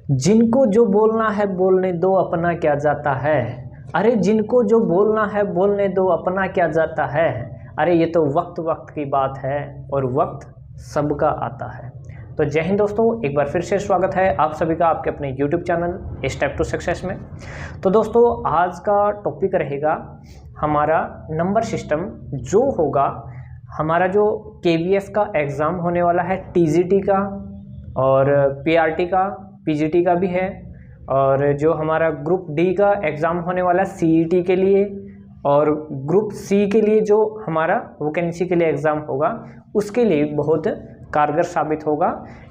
जिनको जो बोलना है बोलने दो, अपना क्या जाता है। अरे जिनको जो बोलना है बोलने दो, अपना क्या जाता है। अरे ये तो वक्त वक्त की बात है और वक्त सबका आता है। तो जय हिंद दोस्तों, एक बार फिर से स्वागत है आप सभी का आपके अपने YouTube channel step to success में। तो दोस्तों आज का टॉपिक रहेगा हमारा नंबर सिस्टम जो होगा हमारा जो KVS का एग्ज़ाम होने वाला है, TGT का और PRT का, PGT का भी है, और जो हमारा ग्रुप डी का एग्ज़ाम होने वाला है CET के लिए, और ग्रुप C के लिए जो हमारा वैकेंसी के लिए एग्ज़ाम होगा उसके लिए बहुत कारगर साबित होगा।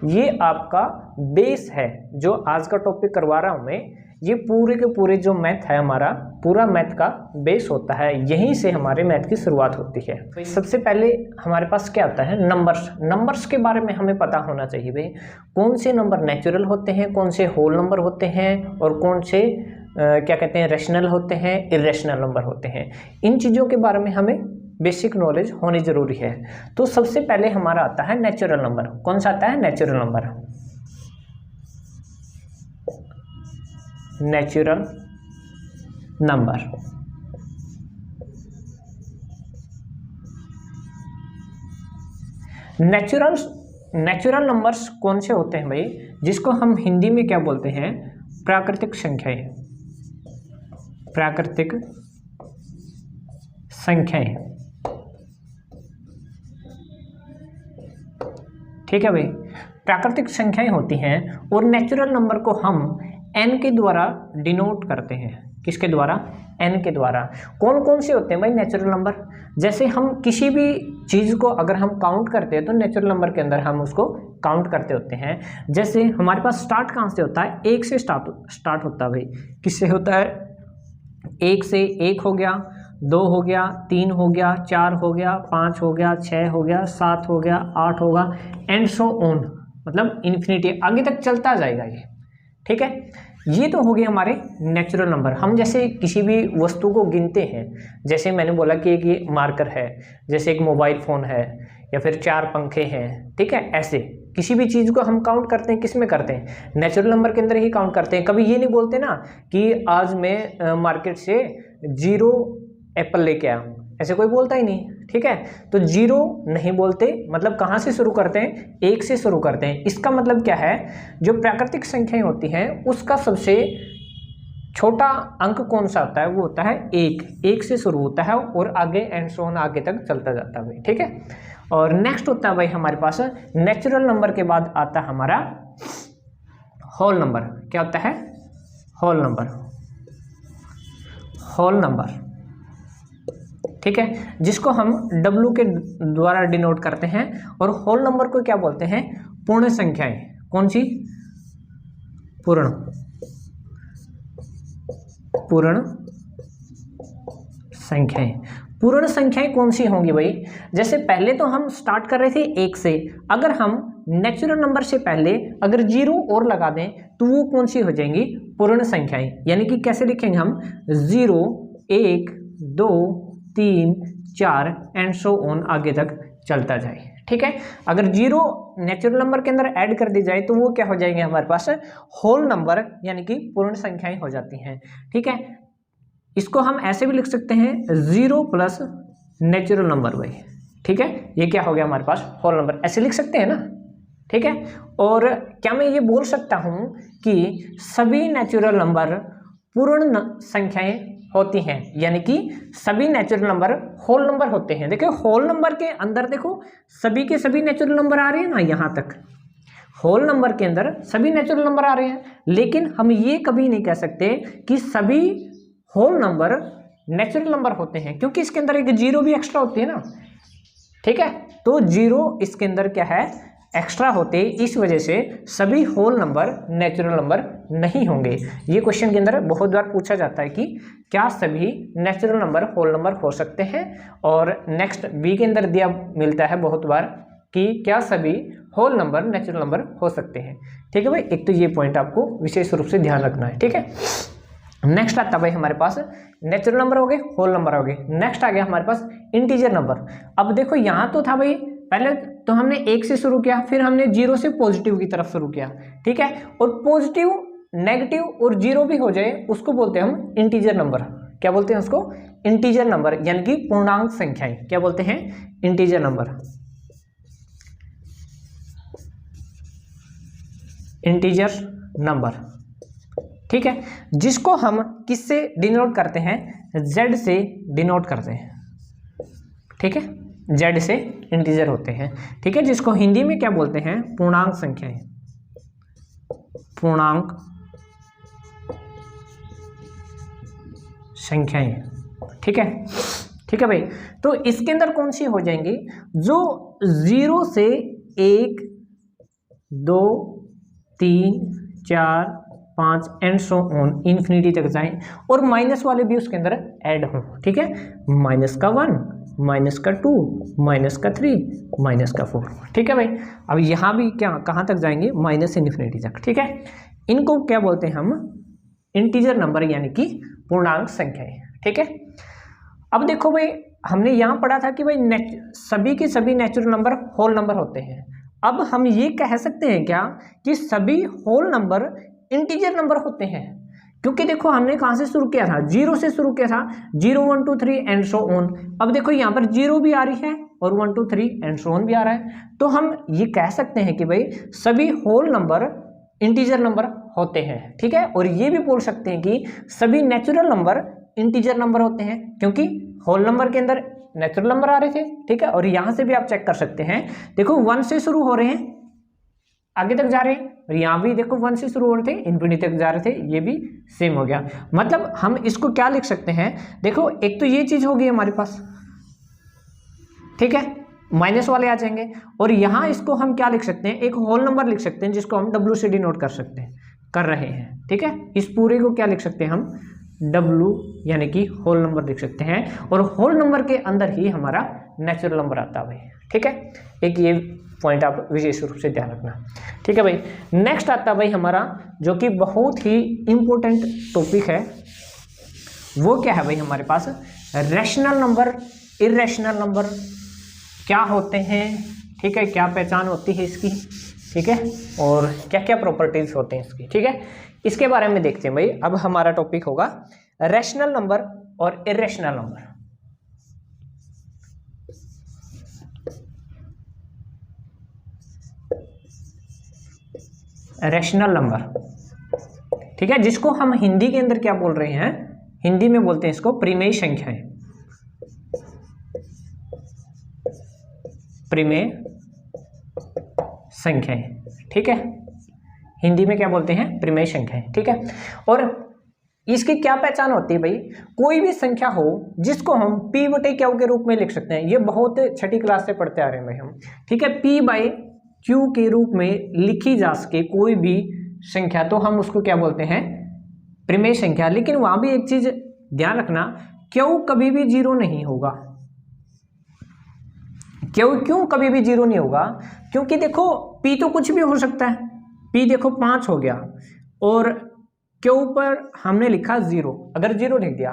ये आपका बेस है जो आज का टॉपिक करवा रहा हूँ मैं। ये पूरे के पूरे जो मैथ है हमारा पूरा मैथ का बेस होता है, यहीं से हमारे मैथ की शुरुआत होती है। तो सबसे पहले हमारे पास क्या आता है, नंबर्स। नंबर्स के बारे में हमें पता होना चाहिए भाई, कौन से नंबर नेचुरल होते हैं, कौन से होल नंबर होते हैं, और कौन से क्या कहते हैं रैशनल होते हैं, इरेशनल नंबर होते हैं। इन चीज़ों के बारे में हमें बेसिक नॉलेज होनी ज़रूरी है। तो सबसे पहले हमारा आता है नेचुरल नंबर। कौन सा आता है, natural number. Natural number natural numbers कौन से होते हैं भाई, जिसको हम हिंदी में क्या बोलते हैं, प्राकृतिक संख्याएं। प्राकृतिक संख्याएं, ठीक है भाई, प्राकृतिक संख्याएं होती हैं। और नेचुरल नंबर को हम n के द्वारा डिनोट करते हैं। किसके द्वारा, n के द्वारा। कौन कौन से होते हैं भाई नेचुरल नंबर, जैसे हम किसी भी चीज़ को अगर हम काउंट करते हैं तो नेचुरल नंबर के अंदर हम उसको काउंट करते होते हैं। जैसे हमारे पास स्टार्ट कहाँ से होता है, एक से स्टार्ट होता है भाई। किससे होता है, एक से। एक हो गया, दो हो गया, तीन हो गया, चार हो गया, पाँच हो गया, छः हो गया, सात हो गया, आठ होगा, एंड सो ऑन, मतलब इन्फिनिटी आगे तक चलता जाएगा ये, ठीक है। ये तो हो गए हमारे नेचुरल नंबर। हम जैसे किसी भी वस्तु को गिनते हैं, जैसे मैंने बोला कि एक ये मार्कर है, जैसे एक मोबाइल फ़ोन है, या फिर चार पंखे हैं, ठीक है। ऐसे किसी भी चीज़ को हम काउंट करते हैं, किस में करते हैं, नेचुरल नंबर के अंदर ही काउंट करते हैं। कभी ये नहीं बोलते ना कि आज मैं मार्केट से 0 एप्पल लेके आया, ऐसे कोई बोलता ही नहीं, ठीक है। तो 0 नहीं बोलते, मतलब कहाँ से शुरू करते हैं, एक से शुरू करते हैं। इसका मतलब क्या है, जो प्राकृतिक संख्याएं होती हैं उसका सबसे छोटा अंक कौन सा होता है, वो होता है एक से शुरू होता है और आगे एंड सो ऑन आगे तक चलता जाता है भाई, ठीक है। और नेक्स्ट होता है भाई हमारे पास नेचुरल नंबर के बाद आता है हमारा होल नंबर। क्या होता है, होल नंबर। होल नंबर, ठीक है, जिसको हम W के द्वारा डिनोट करते हैं। और होल नंबर को क्या बोलते हैं, पूर्ण संख्याएं। कौन सी, पूर्ण संख्याएं। पूर्ण संख्याएं कौन सी होंगी भाई, जैसे पहले तो हम स्टार्ट कर रहे थे एक से, अगर हम नेचुरल नंबर से पहले अगर 0 और लगा दें तो वो कौन सी हो जाएंगी, पूर्ण संख्याएं। यानी कि कैसे लिखेंगे हम, 0 1 2 3 4 एंड सो ऑन आगे तक चलता जाए, ठीक है। अगर 0 नेचुरल नंबर के अंदर ऐड कर दी जाए तो वो क्या हो जाएंगे हमारे पास, होल नंबर, यानी कि पूर्ण संख्याएं हो जाती हैं, ठीक है। इसको हम ऐसे भी लिख सकते हैं 0 प्लस नेचुरल नंबर भाई, ठीक है। ये क्या हो गया हमारे पास, होल नंबर, ऐसे लिख सकते हैं ना, ठीक है। और क्या मैं ये बोल सकता हूं कि सभी नेचुरल नंबर पूर्ण संख्याएं होती हैं, यानी कि सभी नेचुरल नंबर होल नंबर होते हैं। देखो होल नंबर के अंदर देखो सभी के सभी नेचुरल नंबर आ रहे हैं ना, यहाँ तक होल नंबर के अंदर सभी नेचुरल नंबर आ रहे हैं। लेकिन हम ये कभी नहीं कह सकते कि सभी होल नंबर नेचुरल नंबर होते हैं, क्योंकि इसके अंदर एक 0 भी एक्स्ट्रा होती है ना, ठीक है। तो 0 इसके अंदर क्या है, एक्स्ट्रा होते, इस वजह से सभी होल नंबर नेचुरल नंबर नहीं होंगे। ये क्वेश्चन के अंदर बहुत बार पूछा जाता है कि क्या सभी नेचुरल नंबर होल नंबर हो सकते हैं, और नेक्स्ट बी के अंदर दिया मिलता है बहुत बार कि क्या सभी होल नंबर नेचुरल नंबर हो सकते हैं, ठीक है भाई। एक तो ये पॉइंट आपको विशेष रूप से ध्यान रखना है, ठीक है। नेक्स्ट आता भाई हमारे पास नेचुरल नंबर हो गए, होल नंबर हो गए। नेक्स्ट आ गया हमारे पास इंटीजर नंबर। अब देखो यहाँ तो था भाई पहले तो हमने 1 से शुरू किया, फिर हमने 0 से पॉजिटिव की तरफ शुरू किया, ठीक है। और पॉजिटिव नेगेटिव और जीरो भी हो जाए उसको बोलते हैं हम इंटीजर नंबर। क्या बोलते हैं उसको? इंटीजर नंबर, यानी कि पूर्णांक संख्याएं। क्या बोलते हैं? Integer number, integer number. ठीक है, जिसको हम किससे डिनोट करते हैं? जेड से डिनोट करते हैं। ठीक है, जेड से इंटीजर होते हैं। ठीक है, जिसको हिंदी में क्या बोलते हैं? पूर्णांक संख्याएं, पूर्णांक संख्याएं। ठीक है, ठीक है भाई। तो इसके अंदर कौन सी हो जाएंगी? जो 0 से 1, 2, 3, 4, 5 एंड सो ऑन इन्फिनिटी तक जाएं, और माइनस वाले भी उसके अंदर ऐड हों। ठीक है, -1, -2, -3, -4। ठीक है भाई। अब यहाँ भी क्या कहाँ तक जाएंगे? माइनस इन्फिनिटी तक। ठीक है, इनको क्या बोलते हैं हम? इंटीजर नंबर, यानी कि पूर्णांक संख्याएं। ठीक है, अब देखो भाई, हमने यहाँ पढ़ा था कि भाई सभी के सभी नेचुरल नंबर होल नंबर होते हैं। अब हम ये कह सकते हैं क्या कि सभी होल नंबर इंटीजर नंबर होते हैं? क्योंकि देखो हमने कहाँ से शुरू किया था? 0 से शुरू किया था। 0, 1, 2, 3 एंड सो ऑन। अब देखो यहाँ पर 0 भी आ रही है और 1, 2, 3 एंड सो ऑन भी आ रहा है। तो हम ये कह सकते हैं कि भाई सभी होल नंबर इंटीजर नंबर होते हैं। ठीक है, और ये भी बोल सकते हैं कि सभी नेचुरल नंबर इंटीजर नंबर होते हैं, क्योंकि होल नंबर के अंदर नेचुरल नंबर आ रहे थे। ठीक है, और यहां से भी आप चेक कर सकते हैं। देखो 1 से शुरू हो रहे हैं, आगे तक जा रहे हैं, और यहाँ भी देखो 1 से शुरू हो रहे थे, इन्फिनिटी तक जा रहे थे, ये भी सेम हो गया। मतलब हम इसको क्या लिख सकते हैं? देखो एक तो ये चीज होगी हमारे पास, ठीक है, माइनस वाले आ जाएंगे, और यहाँ इसको हम क्या लिख सकते हैं? एक होल नंबर लिख सकते हैं, जिसको हम W से डिनोट कर सकते हैं, कर रहे हैं। ठीक है, इस पूरे को क्या लिख सकते हैं हम? W, यानी कि होल नंबर लिख सकते हैं, और होल नंबर के अंदर ही हमारा नेचुरल नंबर आता है भाई। ठीक है, एक ये पॉइंट आप विशेष रूप से ध्यान रखना। ठीक है भाई। नेक्स्ट आता है भाई हमारा, जो कि बहुत ही इंपॉर्टेंट टॉपिक है, वो क्या है भाई हमारे पास? रैशनल नंबर, इर्रेशनल नंबर क्या होते हैं? ठीक है, क्या पहचान होती है इसकी? ठीक है, और क्या क्या प्रॉपर्टीज होते हैं इसकी? ठीक है, इसके बारे में देखते हैं भाई। अब हमारा टॉपिक होगा रैशनल नंबर और इर्रेशनल नंबर। रैशनल नंबर, ठीक है, जिसको हम हिंदी के अंदर क्या बोल रहे हैं? हिंदी में बोलते हैं इसको परिमेय संख्याएं। परिमेय संख्याएं, ठीक है, हिंदी में क्या बोलते हैं? परिमेय संख्याएं। ठीक है, और इसकी क्या पहचान होती है भाई? कोई भी संख्या हो जिसको हम P/Q के रूप में लिख सकते हैं। ये बहुत छठी क्लास से पढ़ते आ रहे हैं भाई हम। ठीक है, P/Q के रूप में लिखी जा सके कोई भी संख्या, तो हम उसको क्या बोलते हैं? परिमेय संख्या। लेकिन वहां भी एक चीज ध्यान रखना, Q कभी भी 0 नहीं होगा। क्यों कभी भी 0 नहीं होगा? क्योंकि देखो P तो कुछ भी हो सकता है। P देखो 5 हो गया, और Q पर हमने लिखा 0। अगर 0 लिख दिया,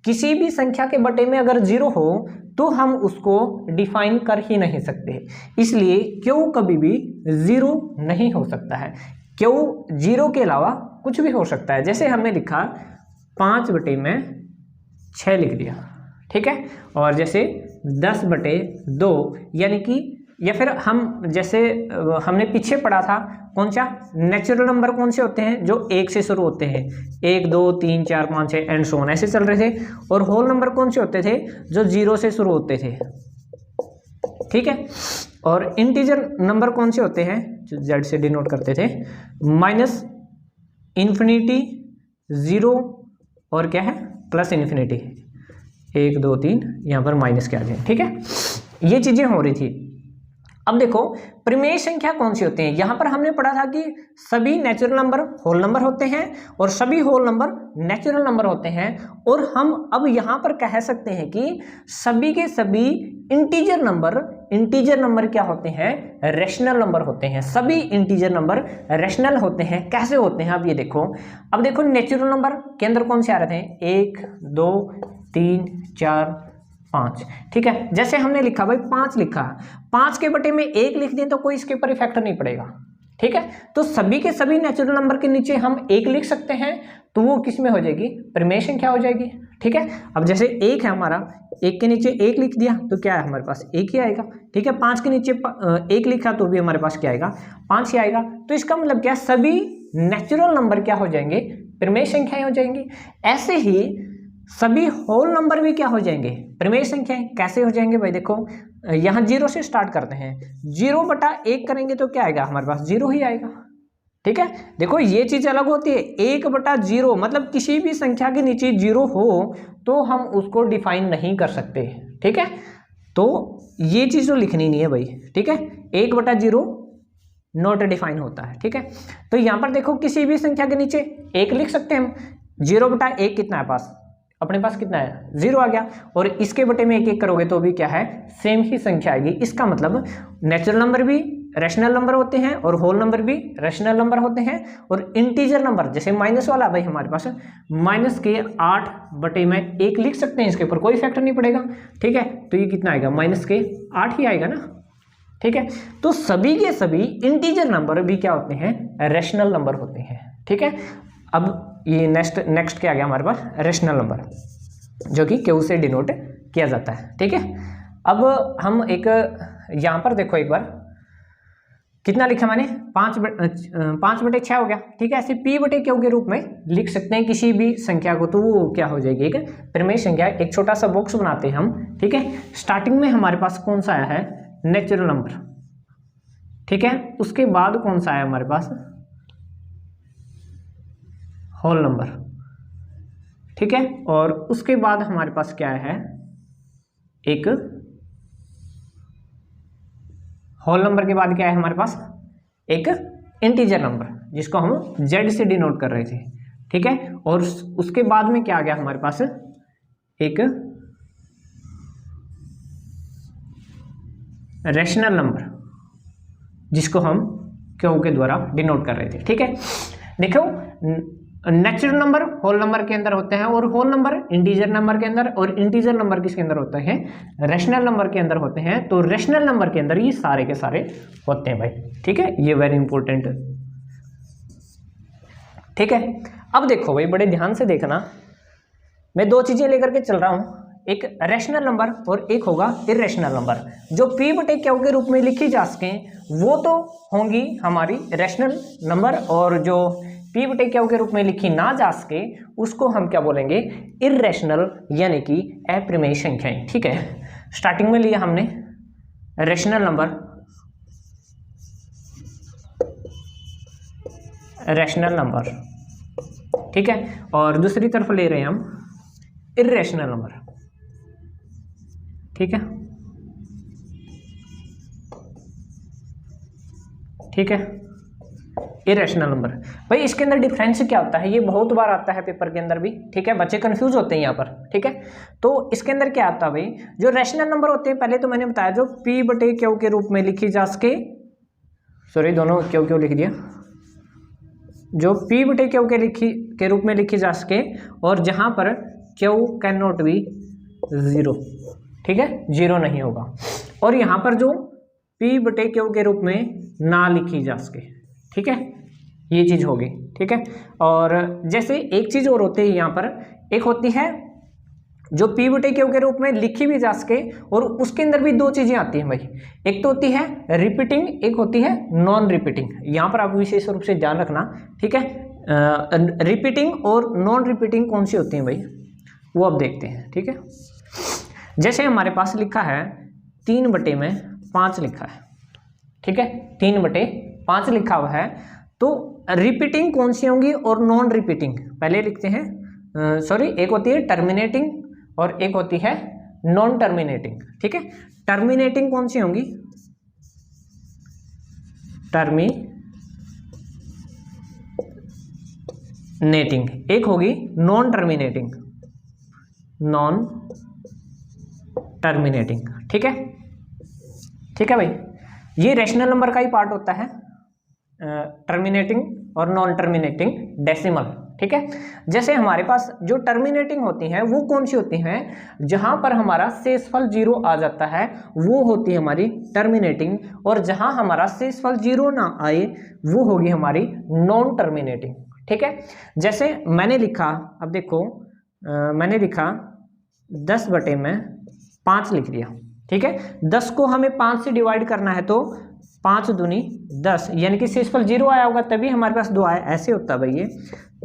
किसी भी संख्या के बटे में अगर 0 हो तो हम उसको डिफाइन कर ही नहीं सकते। इसलिए Q कभी भी 0 नहीं हो सकता है। Q 0 के अलावा कुछ भी हो सकता है। जैसे हमने लिखा 5/6 लिख दिया, ठीक है, और जैसे 10/2, यानी कि, या फिर हम जैसे हमने पीछे पढ़ा था, कौन सा नेचुरल नंबर कौन से होते हैं? जो 1 से शुरू होते हैं, 1, 2, 3, 4, 5, 6 एंड सो ऑन, ऐसे चल रहे थे। और होल नंबर कौन से होते थे? जो 0 से शुरू होते थे। ठीक है, और इंटीजर नंबर कौन से होते हैं? जो Z से डिनोट करते थे, -इन्फिनिटी, 0 और क्या है? +इन्फिनिटी, 1, 2, 3, यहाँ पर माइनस के आ जाए। ठीक है, ये चीजें हो रही थी। अब देखो परिमेय संख्या कौन सी होती है? यहां पर हमने पढ़ा था कि सभी नेचुरल नंबर होल नंबर होते हैं और सभी होल नंबर नेचुरल नंबर होते हैं। और हम अब यहां पर कह सकते हैं कि सभी के सभी इंटीजर नंबर क्या होते हैं? रैशनल नंबर होते हैं। सभी इंटीजर नंबर रैशनल होते हैं। कैसे होते हैं? अब ये देखो, अब देखो नेचुरल नंबर के अंदर कौन से आ रहे थे? 1, 2, 3, 4, 5। ठीक है, जैसे हमने लिखा भाई 5 लिखा, 5 के बटे में 1 लिख दें तो कोई इसके ऊपर इफेक्ट नहीं पड़ेगा। ठीक है। तो सभी के सभी नेचुरल नंबर के नीचे हम एक लिख सकते हैं, तो वो किस में हो जाएगी, परिमेय संख्या हो जाएगी। ठीक है। अब जैसे एक है हमारा, एक के नीचे एक लिख दिया तो क्या है हमारे पास एक ही आएगा। ठीक है। 5 के नीचे एक लिखा तो भी हमारे पास क्या आएगा, 5 ही आएगा। तो इसका मतलब क्या, सभी नेचुरल नंबर क्या हो जाएंगे, परिमेय संख्याएं हो जाएंगी। ऐसे ही सभी होल नंबर भी क्या हो जाएंगे, परिमेय संख्याएं। कैसे हो जाएंगे भाई, देखो यहाँ 0 से स्टार्ट करते हैं, 0/1 करेंगे तो क्या आएगा हमारे पास, 0 ही आएगा। ठीक है। देखो ये चीज अलग होती है, 1/0 मतलब किसी भी संख्या के नीचे 0 हो तो हम उसको डिफाइन नहीं कर सकते। ठीक है। तो ये चीज तो लिखनी नहीं है भाई। ठीक है। 1/0 नॉट डिफाइन होता है। ठीक है। तो यहाँ पर देखो किसी भी संख्या के नीचे एक लिख सकते हैं हम। 0/1 कितना है पास, अपने पास कितना है, 0 आ गया। और इसके बटे में एक एक करोगे तो भी क्या है, सेम ही संख्या आएगी। इसका मतलब नेचुरल नंबर भी रैशनल नंबर होते हैं और होल नंबर भी रैशनल नंबर होते हैं। और इंटीजर नंबर जैसे माइनस वाला भाई हमारे पास -8/1 लिख सकते हैं, इसके ऊपर कोई फैक्टर नहीं पड़ेगा। ठीक है। तो ये कितना आएगा, -8 ही आएगा ना। ठीक है। तो सभी के सभी इंटीजर नंबर भी क्या होते हैं, रैशनल नंबर होते हैं। ठीक है। अब ये नेक्स्ट क्या आ गया हमारे पास, रैशनल नंबर, जो कि क्यू से डिनोट किया जाता है। ठीक है। अब हम एक यहाँ पर देखो एक बार कितना लिखा मैंने, 5/6 हो गया। ठीक है। ऐसे p/q के रूप में लिख सकते हैं किसी भी संख्या को, तो वो क्या हो जाएगी, एक परिमेय संख्या। एक छोटा सा बॉक्स बनाते हैं हम। ठीक है। स्टार्टिंग में हमारे पास कौन सा आया है, नेचुरल नंबर। ठीक है। उसके बाद कौन सा आया हमारे पास, होल नंबर। ठीक है। और उसके बाद हमारे पास क्या है, एक होल नंबर के बाद क्या है हमारे पास, एक इंटीजर नंबर, जिसको हम z से डिनोट कर रहे थे। ठीक है। और उसके बाद में क्या आ गया हमारे पास, एक रैशनल नंबर, जिसको हम क्यू के द्वारा डिनोट कर रहे थे। ठीक है। देखो नेचुरल नंबर होल नंबर के अंदर होते हैं, और होल नंबर इंटीजर नंबर के अंदर, और इंटीजर नंबर किसके अंदर होते हैं, रैशनल नंबर के अंदर होते हैं। तो रैशनल नंबर के अंदर ये सारे के सारे होते हैं भाई। ठीक है। ये वेरी इंपॉर्टेंट। ठीक है। अब देखो भाई, बड़े ध्यान से देखना, मैं दो चीजें लेकर के चल रहा हूं, एक रैशनल नंबर और एक होगा इर्रेशनल नंबर। जो p/q के रूप में लिखी जा सके वो तो होंगी हमारी रैशनल नंबर, और जो p/q के रूप में लिखी ना जा सके उसको हम क्या बोलेंगे, इर्रेशनल, यानी कि अपरिमेय संख्याएं। ठीक है। स्टार्टिंग में लिया हमने रैशनल नंबर, रैशनल नंबर। ठीक है। और दूसरी तरफ ले रहे हैं हम इर्रेशनल नंबर। ठीक है। ठीक है। इरेशनल नंबर भाई, इसके अंदर डिफरेंस क्या होता है, ये बहुत बार आता है पेपर के अंदर भी। ठीक है। बच्चे कंफ्यूज होते हैं यहाँ पर। ठीक है। तो इसके अंदर क्या आता है भाई, जो रैशनल नंबर होते हैं, पहले तो मैंने बताया जो p/q के रूप में लिखी जा सके, सॉरी दोनों क्यों लिख दिया, जो p/q के रूप में लिखी जा सके, और जहां पर q कैन नॉट बी 0। ठीक है। 0 नहीं होगा। और यहाँ पर जो p/q के रूप में ना लिखी जा सके। ठीक है। ये चीज होगी। ठीक है। और जैसे एक चीज और होती है यहाँ पर, एक होती है जो p/q के रूप में लिखी भी जा सके, और उसके अंदर भी दो चीजें आती हैं भाई, एक तो होती है रिपीटिंग, एक होती है नॉन रिपीटिंग। यहाँ पर आप विशेष रूप से ध्यान रखना। ठीक है। रिपीटिंग और नॉन रिपीटिंग कौन सी होती हैं भाई, वो अब देखते हैं। ठीक है। जैसे हमारे पास लिखा है 3/5 लिखा है। ठीक है। 3/5 लिखा हुआ है, तो रिपीटिंग कौन सी होंगी और नॉन रिपीटिंग पहले लिखते हैं। सॉरी, एक होती है टर्मिनेटिंग और एक होती है नॉन टर्मिनेटिंग। ठीक है। टर्मिनेटिंग कौन सी होंगी, टर्मिनेटिंग। एक होगी नॉन टर्मिनेटिंग, नॉन टर्मिनेटिंग। ठीक है। ठीक है भाई, ये रैशनल नंबर का ही पार्ट होता है, टर्मिनेटिंग और नॉन टर्मिनेटिंग डेसिमल। ठीक है। जैसे हमारे पास जो टर्मिनेटिंग होती हैं वो कौन सी होती हैं, जहां पर हमारा शेषफल 0 आ जाता है वो होती है हमारी टर्मिनेटिंग, और जहां हमारा शेषफल 0 ना आए वो होगी हमारी नॉन टर्मिनेटिंग, ठीक है। जैसे मैंने लिखा, अब देखो मैंने लिखा 10/5 लिख दिया, ठीक है। 10 को हमें 5 से डिवाइड करना है तो 5 दूनी 10, यानी कि शेषफल 0 आया होगा तभी हमारे पास 2 आया, ऐसे होता है भाई ये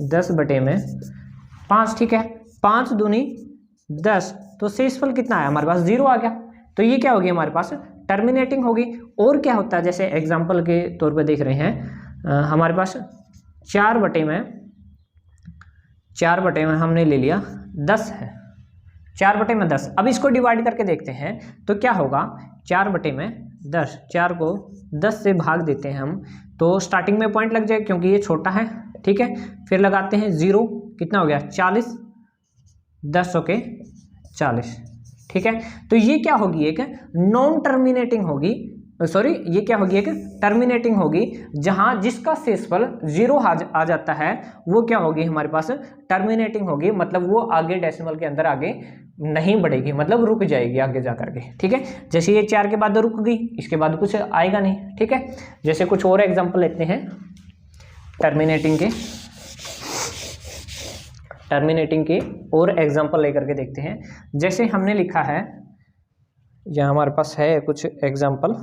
10/5, ठीक है। 5 दूनी 10, तो शेषफल कितना आया हमारे पास 0 आ गया, तो ये क्या होगी हमारे पास टर्मिनेटिंग होगी। और क्या होता है, जैसे एग्जाम्पल के तौर पे देख रहे हैं हमारे पास 4/10 हमने ले लिया 10 है, 4/10। अब इसको डिवाइड करके देखते हैं तो क्या होगा, 4/10, 4 को 10 से भाग देते हैं हम तो स्टार्टिंग में पॉइंट लग जाएगा क्योंकि ये छोटा है, ठीक है। फिर लगाते हैं 0, कितना हो गया 40, 10 के 40, ठीक है। तो ये क्या होगी, एक नॉन टर्मिनेटिंग होगी, सॉरी ये क्या होगी, एक टर्मिनेटिंग होगी, जहां जिसका शेषफल 0 आ जाता है वो क्या होगी हमारे पास टर्मिनेटिंग होगी, मतलब वो आगे डेसिमल के अंदर आगे नहीं बढ़ेगी, मतलब रुक जाएगी आगे जा करके, ठीक है। जैसे ये 4 के बाद रुक गई, इसके बाद कुछ आएगा नहीं, ठीक है। जैसे कुछ और एग्जांपल लेते हैं टर्मिनेटिंग के और एग्जांपल लेकर के देखते हैं। जैसे हमने लिखा है, यहाँ हमारे पास है कुछ एग्जांपल,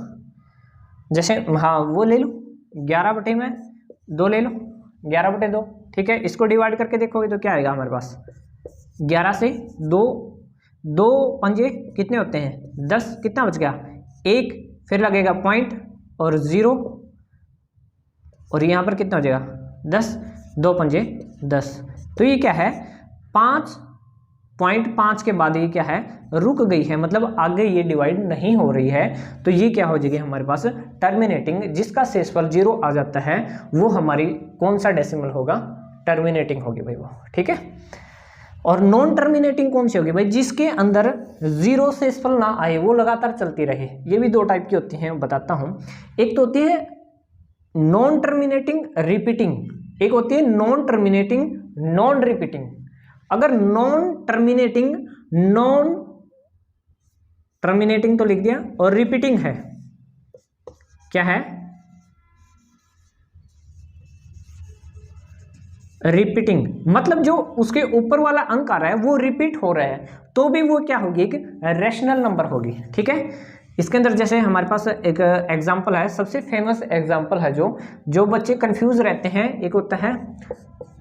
जैसे हाँ वो ले लो 11/2 ले लो, 11/2, ठीक है। इसको डिवाइड करके देखोगे तो क्या आएगा हमारे पास, 11 से 2 पंजे कितने होते हैं 10, कितना बच गया 1, फिर लगेगा पॉइंट और 0, और यहाँ पर कितना हो जाएगा 10, 2 पंजे 10, तो ये क्या है 5.5 के बाद ये क्या है रुक गई है, मतलब आगे ये डिवाइड नहीं हो रही है, तो ये क्या हो जाएगी हमारे पास टर्मिनेटिंग, जिसका शेषफल 0 आ जाता है वो हमारी कौन सा डेसिमल होगा, टर्मिनेटिंग होगी भाई वो, ठीक है। और नॉन टर्मिनेटिंग कौन सी होगी भाई, जिसके अंदर 0 शेषफल ना आए, वो लगातार चलती रहे। ये भी 2 टाइप की होती हैं, बताता हूँ। एक तो होती है नॉन टर्मिनेटिंग रिपीटिंग, एक होती है नॉन टर्मिनेटिंग नॉन रिपीटिंग। अगर नॉन टर्मिनेटिंग तो लिख दिया, और रिपीटिंग है, क्या है रिपीटिंग, मतलब जो उसके ऊपर वाला अंक आ रहा है वो रिपीट हो रहा है, तो भी वो क्या होगी, एक रैशनल नंबर होगी, ठीक है। इसके अंदर जैसे हमारे पास एक एग्जांपल है, सबसे फेमस एग्जांपल है जो बच्चे कंफ्यूज रहते हैं, एक होता है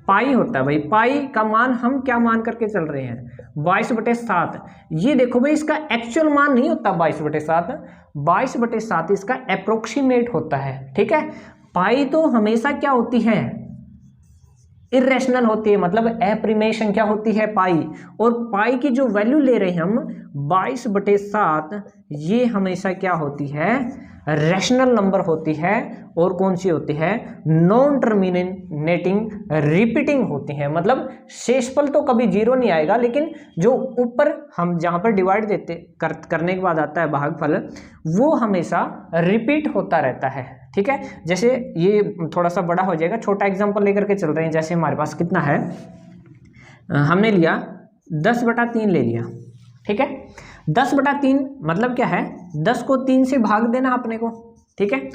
पाई होता है भाई, पाई का मान हम क्या मान करके चल रहे हैं 22/7। ये देखो भाई इसका एक्चुअल मान नहीं होता 22/7, 22/7 इसका अप्रोक्सीमेट होता है, ठीक है। पाई तो हमेशा क्या होती है, इरेशनल होती है, मतलब एप्रीमेशन क्या होती है पाई, और पाई की जो वैल्यू ले रहे हैं हम 22/7, ये हमेशा क्या होती है रैशनल नंबर होती है, और कौन सी होती है नॉन टर्मिनेटिंग रिपीटिंग होती है, मतलब शेषफल तो कभी 0 नहीं आएगा, लेकिन जो ऊपर हम जहां पर डिवाइड करने के बाद आता है भागफल, वो हमेशा रिपीट होता रहता है, ठीक है। जैसे ये थोड़ा सा बड़ा हो जाएगा, छोटा एग्जांपल लेकर के चल रहे हैं। जैसे हमारे पास कितना है, हमने लिया 10/3 ले लिया, ठीक है। 10/3 मतलब क्या है, 10 को 3 से भाग देना अपने को, ठीक है।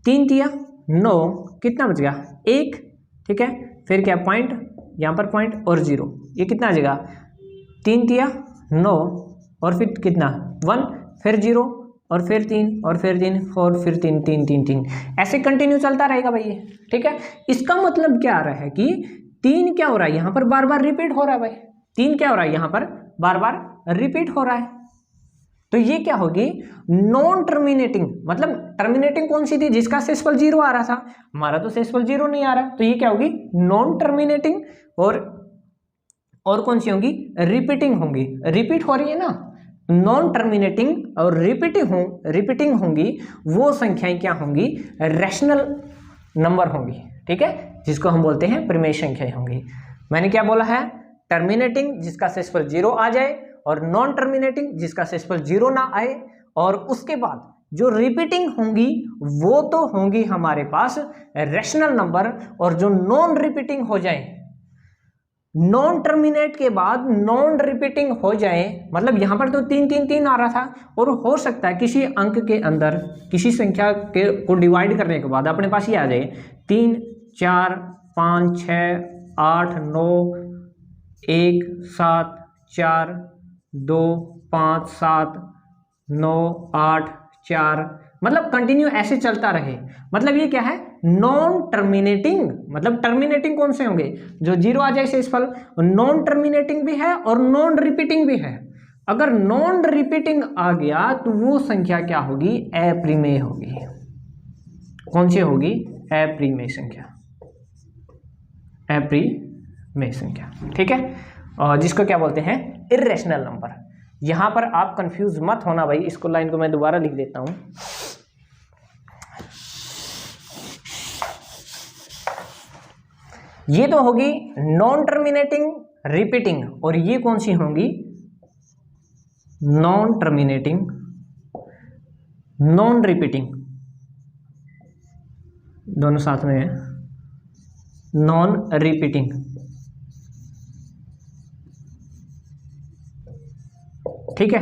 3 तिया 9, कितना बच गया 1, ठीक है। फिर क्या पॉइंट, यहाँ पर पॉइंट और 0, ये कितना आ जाएगा 3 तिया 9, और फिर कितना 1, फिर 0, और फिर 3, और फिर 3, और फिर 3, 3, 3, 3, ऐसे कंटिन्यू चलता रहेगा भाई ये, ठीक है। इसका मतलब क्या आ रहा है कि 3 क्या हो रहा है यहाँ पर बार बार रिपीट हो रहा है भाई, 3 क्या हो रहा है यहाँ पर बार बार रिपीट हो रहा है, तो ये क्या होगी नॉन टर्मिनेटिंग। मतलब टर्मिनेटिंग कौन सी थी, जिसका शेषफल 0 आ रहा था, हमारा तो शेषफल 0 नहीं आ रहा, तो ये क्या होगी नॉन टर्मिनेटिंग, और कौन सी होंगी रिपीटिंग होंगी, रिपीट हो रही है ना, नॉन टर्मिनेटिंग और रिपीटिंग होंगी, वो संख्याएं क्या होंगी रैशनल नंबर होंगी, ठीक है, जिसको हम बोलते हैं परिमेय संख्याएं होंगी। मैंने क्या बोला है, टर्मिनेटिंग जिसका शेषफल 0 आ जाए, और नॉन टर्मिनेटिंग जिसका शेषफल 0 ना आए, और उसके बाद जो रिपीटिंग होंगी वो तो होंगी हमारे पास रैशनल नंबर, और जो नॉन रिपीटिंग हो जाए नॉन टर्मिनेट के बाद नॉन रिपीटिंग हो जाए, मतलब यहाँ पर तो 3 3 3 आ रहा था, और हो सकता है किसी अंक के अंदर किसी संख्या के को डिवाइड करने के बाद अपने पास ये आ जाए 3 4 5 6 8 9 1 7 4 2 5 7 9 8 4, मतलब कंटिन्यू ऐसे चलता रहे। मतलब ये क्या है, नॉन टर्मिनेटिंग। मतलब टर्मिनेटिंग कौन से होंगे, जो 0 आ जाए शेषफल, नॉन टर्मिनेटिंग भी है और नॉन रिपीटिंग भी है। अगर नॉन रिपीटिंग आ गया तो वो संख्या क्या होगी, अप्रिमेय होगी। कौन सी होगी, अप्रिमेय संख्या, अप्रिमेय संख्या, ठीक है। और जिसको क्या बोलते हैं, इर्रेशनल नंबर। यहां पर आप कंफ्यूज मत होना भाई, इसको लाइन को मैं दोबारा लिख देता हूं। ये तो होगी नॉन टर्मिनेटिंग, रिपीटिंग, और ये कौन सी होंगी, नॉन टर्मिनेटिंग, नॉन रिपीटिंग, दोनों साथ में है, नॉन रिपीटिंग। ठीक है,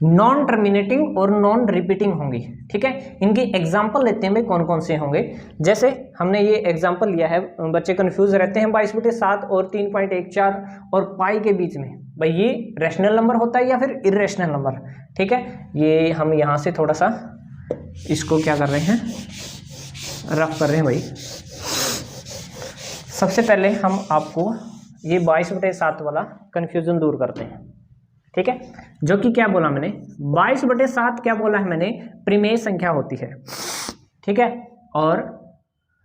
नॉन टर्मिनेटिंग और नॉन रिपीटिंग होंगी। ठीक है, इनके एग्जाम्पल लेते हैं भाई कौन कौन से होंगे। जैसे हमने ये एग्जाम्पल लिया है, बच्चे कंफ्यूज रहते हैं 22/7 और 3.14 और पाई के बीच में, भाई ये रैशनल नंबर होता है या फिर इर्रेशनल नंबर। ठीक है, ये हम यहाँ से थोड़ा सा इसको क्या कर रहे हैं, रफ कर रहे हैं भाई। सबसे पहले हम आपको ये 22/7 वाला कन्फ्यूजन दूर करते हैं। ठीक है, जो कि क्या बोला मैंने, 22/7 क्या बोला है मैंने, प्रिमेय संख्या होती है। ठीक है, और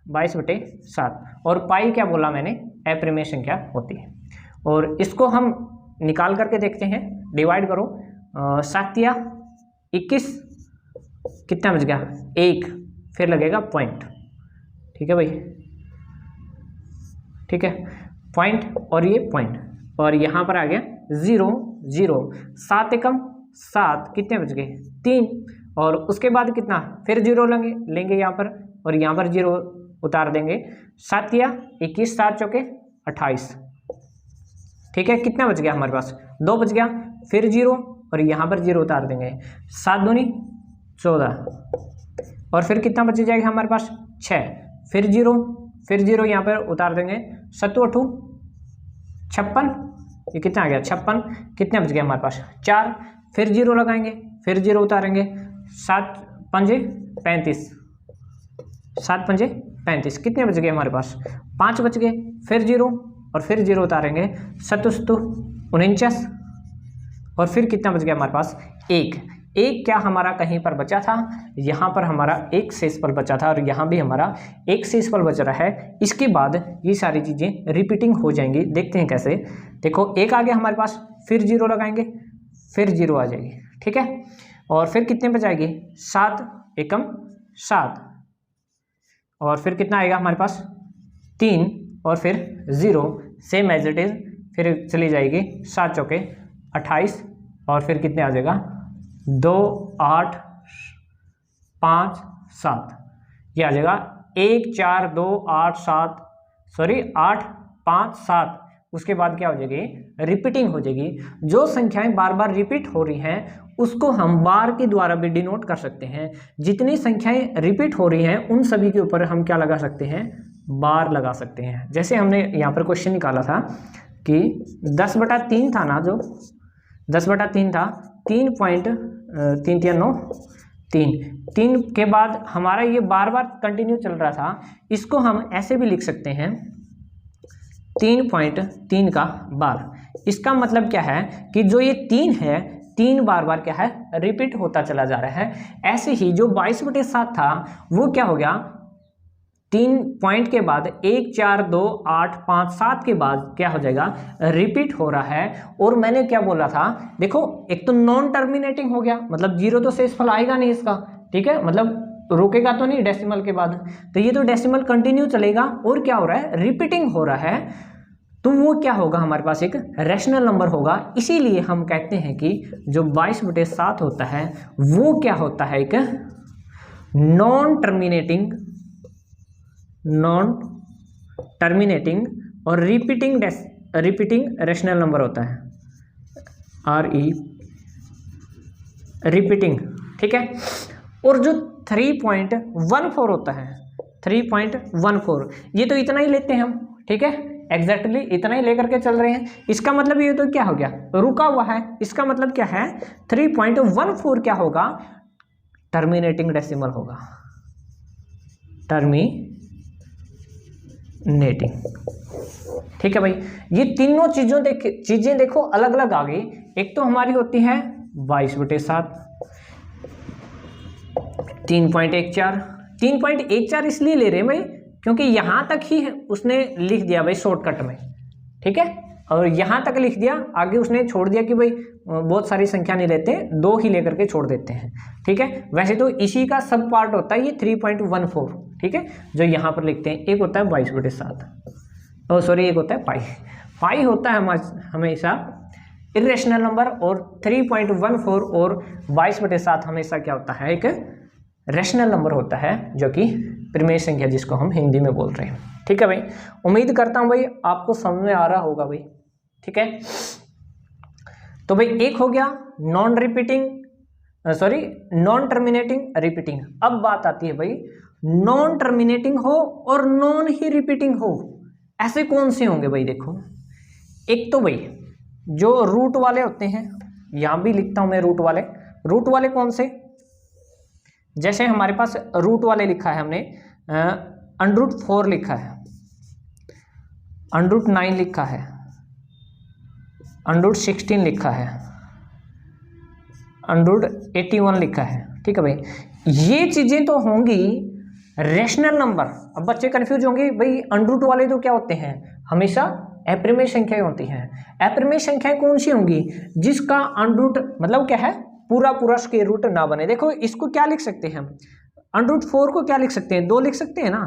22/7 और पाई क्या बोला मैंने, अप्रिमेय संख्या होती है। और इसको हम निकाल करके देखते हैं, डिवाइड करो, 7 या 21, कितना बच गया, 1, फिर लगेगा पॉइंट। ठीक है भाई, ठीक है, पॉइंट और ये पॉइंट, और यहाँ पर आ गया 0 0, 7 एकम 7, कितने बच गए, 3, और उसके बाद कितना, फिर 0 लेंगे यहाँ पर, और यहाँ पर 0 उतार देंगे। 7 या 21, 7 चौके 28। ठीक है, कितना बच गया हमारे पास, 2 बच गया, फिर 0 और यहाँ पर 0 उतार देंगे। 7 दूनी 14, और फिर कितना बच जाएगा हमारे पास, 6, फिर 0 यहाँ पर उतार देंगे। 7 8 56, ये कितना आ गया, 56, कितने बच गया हमारे पास, 4, फिर 0 लगाएंगे, फिर 0 उतारेंगे। 7 5 35, 7 5 35, कितने बच गए हमारे पास, 5 बच गए, फिर 0 और फिर 0 उतारेंगे। 7 7 49, और फिर कितना बच गया हमारे पास, 1 क्या हमारा कहीं पर बचा था, यहाँ पर हमारा 1 शेषफल बचा था, और यहाँ भी हमारा 1 शेषफल बच रहा है। इसके बाद ये सारी चीज़ें रिपीटिंग हो जाएंगी, देखते हैं कैसे। देखो 1 आ गया हमारे पास, फिर 0 लगाएंगे, फिर 0 आ जाएगी। ठीक है, और फिर कितने बचाएगी, 7 एकम 7, और फिर कितना आएगा हमारे पास, 3, और फिर 0, सेम एज इट इज, फिर चली जाएगी 7 चौके 28, और फिर कितने आ जाएगा, 2 8 5 7, ये आ जाएगा 1 4 2 8 7, सॉरी 8 5 7। उसके बाद क्या हो जाएगी, रिपीटिंग हो जाएगी। जो संख्याएं बार बार रिपीट हो रही हैं उसको हम बार के द्वारा भी डिनोट कर सकते हैं। जितनी संख्याएं रिपीट हो रही हैं उन सभी के ऊपर हम क्या लगा सकते हैं, बार लगा सकते हैं। जैसे हमने यहाँ पर क्वेश्चन निकाला था कि 10/3 था ना, जो 10/3 था, 3.3 3 के बाद हमारा ये बार बार कंटिन्यू चल रहा था। इसको हम ऐसे भी लिख सकते हैं, 3.3 का बार। इसका मतलब क्या है कि जो ये 3 है, 3 बार बार क्या है, रिपीट होता चला जा रहा है। ऐसे ही जो 22/7 था वो क्या हो गया, 3 पॉइंट के बाद 1 4 2 8 5 7 के बाद क्या हो जाएगा, रिपीट हो रहा है। और मैंने क्या बोला था, देखो एक तो नॉन टर्मिनेटिंग हो गया, मतलब 0 तो शेषफल आएगा नहीं इसका। ठीक है, मतलब रुकेगा तो नहीं डेसिमल के बाद, तो ये तो डेसिमल कंटिन्यू चलेगा। और क्या हो रहा है, रिपीटिंग हो रहा है, तो वो क्या होगा, हमारे पास एक रैशनल नंबर होगा। इसीलिए हम कहते हैं कि जो 22/7 होता है वो क्या होता है, एक नॉन टर्मिनेटिंग और रिपीटिंग रिपीटिंग रेशनल नंबर होता है, RE रिपीटिंग, ठीक है। और जो 3.14 होता है, 3.14 ये तो इतना ही लेते हैं हम, ठीक है, एग्जैक्टली इतना ही लेकर के चल रहे हैं। इसका मतलब ये तो क्या हो गया, रुका हुआ है। इसका मतलब क्या है, 3.14 क्या होगा, टर्मिनेटिंग डेसिमल होगा, टर्मिनेटिंग, ठीक है भाई। ये तीनों चीजें देखो अलग अलग आ गई। एक तो हमारी होती है 22/7, 3.14, 3.14 इसलिए ले रहे हैं भाई क्योंकि यहां तक ही उसने लिख दिया भाई शॉर्टकट में, ठीक है, और यहां तक लिख दिया, आगे उसने छोड़ दिया कि भाई बहुत सारी संख्या नहीं लेते, 2 ही लेकर के छोड़ देते हैं, ठीक है। वैसे तो इसी का सब पार्ट होता है ये 3.14, ठीक है, जो यहाँ पर लिखते हैं। एक होता है 22/7, सॉरी एक होता है पाई होता है हमेशा इरेशनल नंबर, और 3.14 और 22/7 हमेशा क्या होता है, एक रेशनल नंबर होता है, जो कि परिमेय संख्या जिसको हम हिंदी में बोल रहे हैं, ठीक है भाई। उम्मीद करता हूं भाई आपको समझ में आ रहा होगा भाई, ठीक है। तो भाई एक हो गया नॉन टर्मिनेटिंग रिपीटिंग। अब बात आती है भाई नॉन टर्मिनेटिंग हो और नॉन ही रिपीटिंग हो, ऐसे कौन से होंगे भाई। देखो एक तो भाई जो रूट वाले होते हैं, यहां भी लिखता हूं मैं रूट वाले कौन से, जैसे हमारे पास रूट वाले लिखा है हमने, √4 लिखा है, √9 लिखा है, √16 लिखा है, √81 लिखा है, ठीक है भाई। ये चीजें तो होंगी रेशनल नंबर। अब बच्चे कंफ्यूज होंगे भाई √2 वाले तो क्या होते हैं, हमेशा अप्रिमेय संख्याएं होती हैं। अप्रिमेय संख्याएं कौन सी होंगी, जिसका √, मतलब क्या है, पूरा स्क्वायर रूट ना बने। देखो इसको क्या लिख सकते हैं हम, √4 को क्या लिख सकते हैं, 2 लिख सकते हैं ना,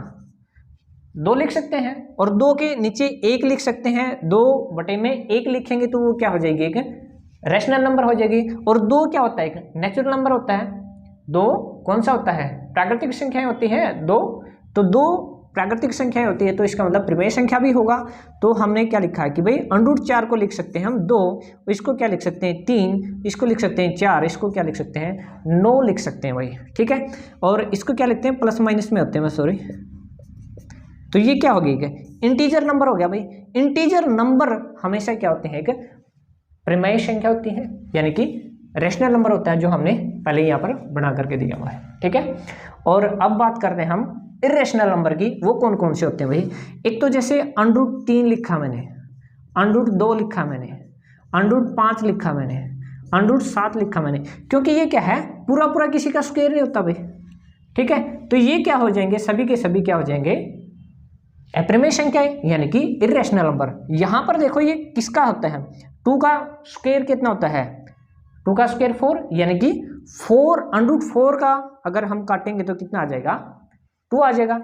2 लिख सकते हैं, और 2 के नीचे 1 लिख सकते हैं, 2/1 लिखेंगे तो वो क्या हो जाएगी, एक रेशनल नंबर हो जाएगी। और 2 क्या होता है, एक नेचुरल नंबर होता है। 2 कौन सा होता है, प्राकृतिक संख्याएं होती है 2, तो 2 प्राकृतिक संख्याएं होती है, तो इसका मतलब परिमेय संख्या भी होगा। तो हमने क्या लिखा है कि भाई √4 को लिख सकते हैं हम 2, इसको क्या लिख सकते हैं 3, इसको लिख सकते हैं 4, इसको क्या लिख सकते हैं 9 लिख सकते हैं भाई, ठीक है। और इसको क्या लिखते हैं, प्लस माइनस में होते हैं, सॉरी। तो ये क्या हो गया, इंटीजर नंबर हो गया भाई। इंटीजर नंबर हमेशा क्या होते हैं, एक परिमेय संख्या होती है, यानी कि रेशनल नंबर होता है, जो हमने पहले यहाँ पर बना करके दिया हुआ है, ठीक है। और अब बात करते हैं हम इरेशनल नंबर की, वो कौन कौन से होते हैं भाई। एक तो जैसे √3 लिखा मैंने, √2 लिखा मैंने, √5 लिखा मैंने, √7 लिखा मैंने, क्योंकि ये क्या है, पूरा किसी का स्क्वायर नहीं होता भाई, ठीक है। तो ये क्या हो जाएंगे, सभी के सभी क्या हो जाएंगे, अप्रिमेय संख्याएं, यानी कि इरेशनल नंबर। यहां पर देखो ये किसका होता है, 2 का स्क्वायर कितना होता है, 2 का स्क्वायर 4, यानी कि 4 √4 का अगर हम काटेंगे तो कितना आ जाएगा, 2 आ जाएगा।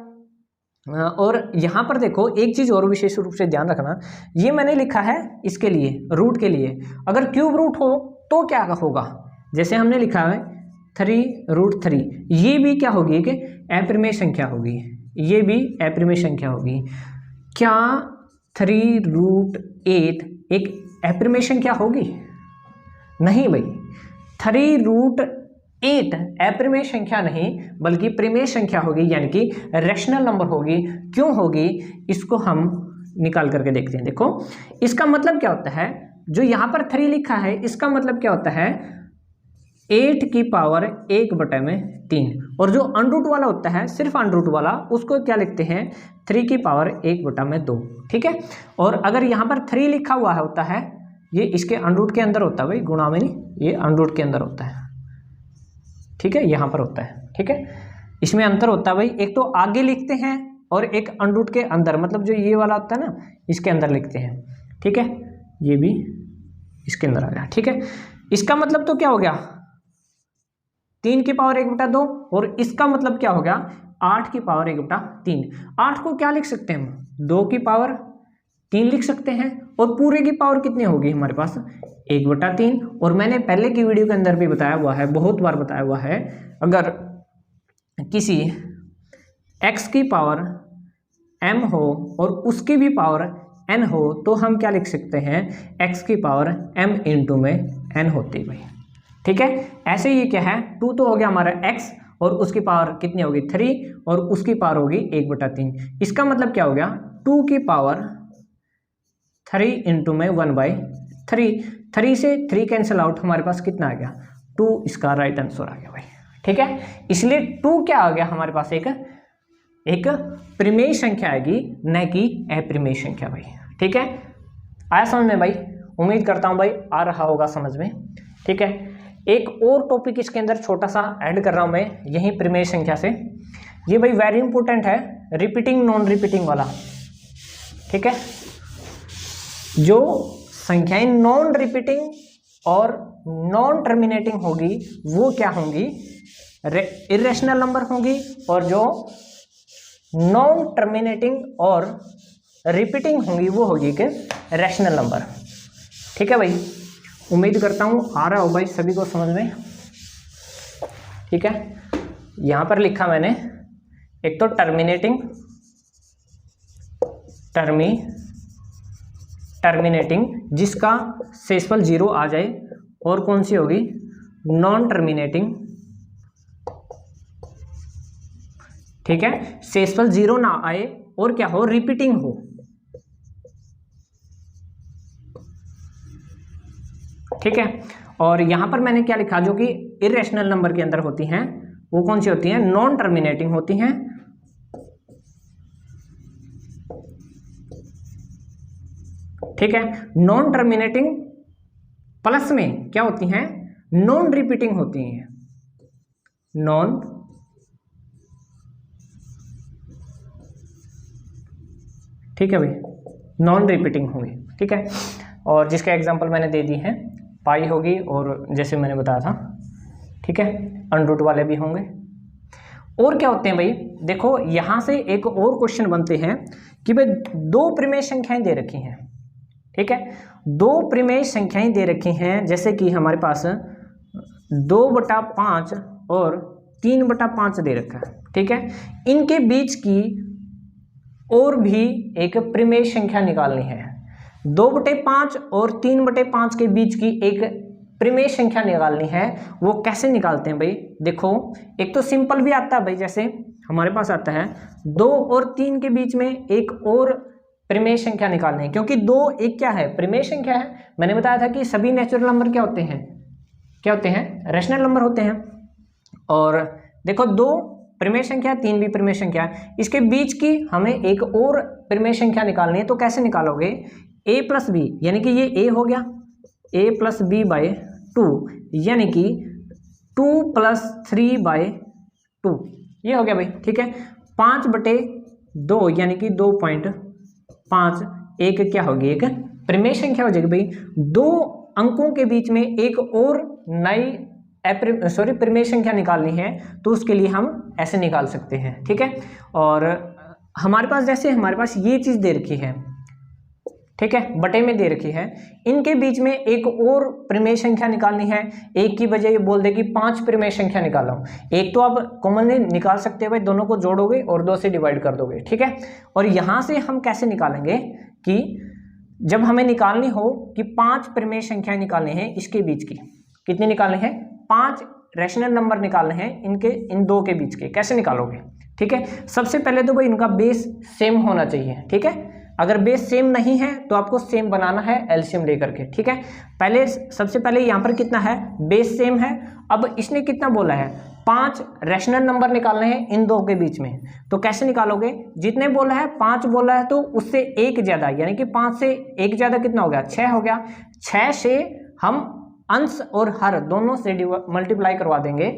और यहां पर देखो एक चीज और विशेष रूप से ध्यान रखना, ये मैंने लिखा है इसके लिए, रूट के लिए। अगर क्यूब रूट हो तो क्या होगा, जैसे हमने लिखा है 3√3, ये भी क्या होगी, एक अप्रिमेय संख्या होगी, ये भी अप्रिमेय संख्या होगी। क्या 3√8 एक अप्रिमेय संख्या होगी, नहीं भाई, 3√8 अप्रिमेय संख्या नहीं बल्कि परिमेय संख्या होगी, यानी कि रेशनल नंबर होगी। क्यों होगी, इसको हम निकाल करके देखते हैं। देखो इसका मतलब क्या होता है, जो यहाँ पर 3 लिखा है, इसका मतलब क्या होता है 8 की पावर 1/3, और जो √2 वाला होता है, सिर्फ √2 वाला, उसको क्या लिखते हैं 3 की पावर 1/2, ठीक है। और अगर यहाँ पर 3 लिखा हुआ है होता है, ये इसके √ के अंदर होता है भाई, गुणा में नहीं, ये √ के अंदर होता है, ठीक है, यहाँ पर होता है, ठीक है। इसमें अंतर होता है भाई, एक तो आगे लिखते हैं और एक √ के अंदर, मतलब जो ये वाला होता है ना, इसके अंदर लिखते हैं, ठीक है। ये भी इसके अंदर आ गया, ठीक है। इसका मतलब तो क्या हो गया 3 की पावर 1/2, और इसका मतलब क्या हो गया 8 की पावर 1/3। 8 को क्या लिख सकते हैं हम, 2 की पावर 3 लिख सकते हैं, और पूरे की पावर कितनी होगी हमारे पास 1/3। और मैंने पहले की वीडियो के अंदर भी बताया हुआ है, बहुत बार बताया हुआ है, अगर किसी x की पावर m हो और उसकी भी पावर n हो तो हम क्या लिख सकते हैं, x की पावर m इंटू में n होती है भाई, ठीक है। ऐसे ये क्या है, 2 तो हो गया हमारा x और उसकी पावर कितनी होगी 3 और उसकी पावर होगी 1/3। इसका मतलब क्या हो गया, 2 की पावर 3 इंटू में 1/3। 3 से 3 कैंसिल आउट, हमारे पास कितना आ गया 2, इसका राइट आंसर आ गया भाई, ठीक है। इसलिए 2 क्या आ गया हमारे पास, एक परिमेय संख्या आएगी, न कि अपरिमेय संख्या भाई, ठीक है। आया समझ में भाई, उम्मीद करता हूँ भाई आ रहा होगा समझ में, ठीक है। एक और टॉपिक इसके अंदर छोटा सा ऐड कर रहा हूँ मैं, यही परिमेय संख्या से। ये भाई वेरी इंपॉर्टेंट है, रिपीटिंग नॉन रिपीटिंग वाला, ठीक है। जो संख्याएं नॉन रिपीटिंग और नॉन टर्मिनेटिंग होगी वो क्या होंगी, इरेशनल नंबर होंगी, और जो नॉन टर्मिनेटिंग और रिपीटिंग होंगी वो होगी कि रैशनल नंबर, ठीक है भाई। उम्मीद करता हूँ आ रहा हो भाई सभी को समझ में, ठीक है। यहाँ पर लिखा मैंने, एक तो टर्मिनेटिंग जिसका शेषफल 0 आ जाए, और कौन सी होगी नॉन टर्मिनेटिंग, ठीक है, शेषफल 0 ना आए और क्या हो रिपीटिंग हो, ठीक है। और यहां पर मैंने क्या लिखा, जो कि इरेशनल नंबर के अंदर होती हैं वो कौन सी होती हैं, नॉन टर्मिनेटिंग होती हैं, ठीक है। नॉन टर्मिनेटिंग प्लस में क्या होती हैं, नॉन रिपीटिंग होती हैं, नॉन ठीक है भाई, नॉन रिपीटिंग होंगी, ठीक है। और जिसका एग्जांपल मैंने दे दी है, पाई होगी और जैसे मैंने बताया था, ठीक है, अंडरूट वाले भी होंगे। और क्या होते हैं भाई, देखो यहां से एक और क्वेश्चन बनते हैं कि भाई 2 परिमेय संख्याएं दे रखी हैं, ठीक है। 2 परिमेय संख्याएं दे रखी हैं, जैसे कि हमारे पास 2/5 और 3/5 दे रखा है, ठीक है। इनके बीच की और भी एक परिमेय संख्या निकालनी है, 2/5 और 3/5 के बीच की एक परिमेय संख्या निकालनी है। वो कैसे निकालते हैं भाई, देखो एक तो सिंपल भी आता है भाई, जैसे हमारे पास आता है 2 और 3 के बीच में एक और परिमेय संख्या निकालनी है, क्योंकि 2 एक क्या है परिमेय संख्या है। मैंने बताया था कि सभी नेचुरल नंबर क्या होते हैं, रैशनल नंबर होते हैं। और देखो 2 परिमेय संख्या, 3 भी परिमेय संख्या है, इसके बीच की हमें एक और परिमेय संख्या निकालनी है। तो कैसे निकालोगे, a प्लस बी, यानी कि ये a हो गया, a प्लस बी बाय 2, यानी कि 2 + 3/2, ये हो गया भाई, ठीक है। 5/2 यानी कि 2.5, एक क्या होगी, एक परिमेय संख्या हो जाएगी भाई। 2 अंकों के बीच में एक और नई परिमेय संख्या निकालनी है, तो उसके लिए हम ऐसे निकाल सकते हैं, ठीक है। और हमारे पास जैसे हमारे पास ये चीज दे रखी है, ठीक है, बटे में दे रखी है, इनके बीच में एक और परिमेय संख्या निकालनी है। एक की बजाय ये बोल दे कि 5 परिमेय संख्या निकालो, एक तो आप कॉमनली निकाल सकते हैं भाई, दोनों को जोड़ोगे और 2 से डिवाइड कर दोगे, ठीक है। और यहां से हम कैसे निकालेंगे कि जब हमें निकालनी हो कि 5 परिमेय संख्याएं निकालनी है, इसके बीच की कितनी निकालनी है, 5 रैशनल नंबर निकालने हैं इन 2 के बीच के, कैसे निकालोगे, ठीक है। सबसे पहले तो भाई इनका बेस सेम होना चाहिए, ठीक है। अगर बेस सेम नहीं है तो आपको सेम बनाना है एलसीएम लेकर के, ठीक है। सबसे पहले यहाँ पर कितना है, बेस सेम है। अब इसने कितना बोला है, 5 रैशनल नंबर निकालने हैं इन 2 के बीच में, तो कैसे निकालोगे, जितने बोला है 5 बोला है तो उससे एक ज्यादा, यानी कि 5 से एक ज्यादा कितना हो गया, 6 हो गया। 6 से हम अंश और हर दोनों से मल्टीप्लाई करवा देंगे,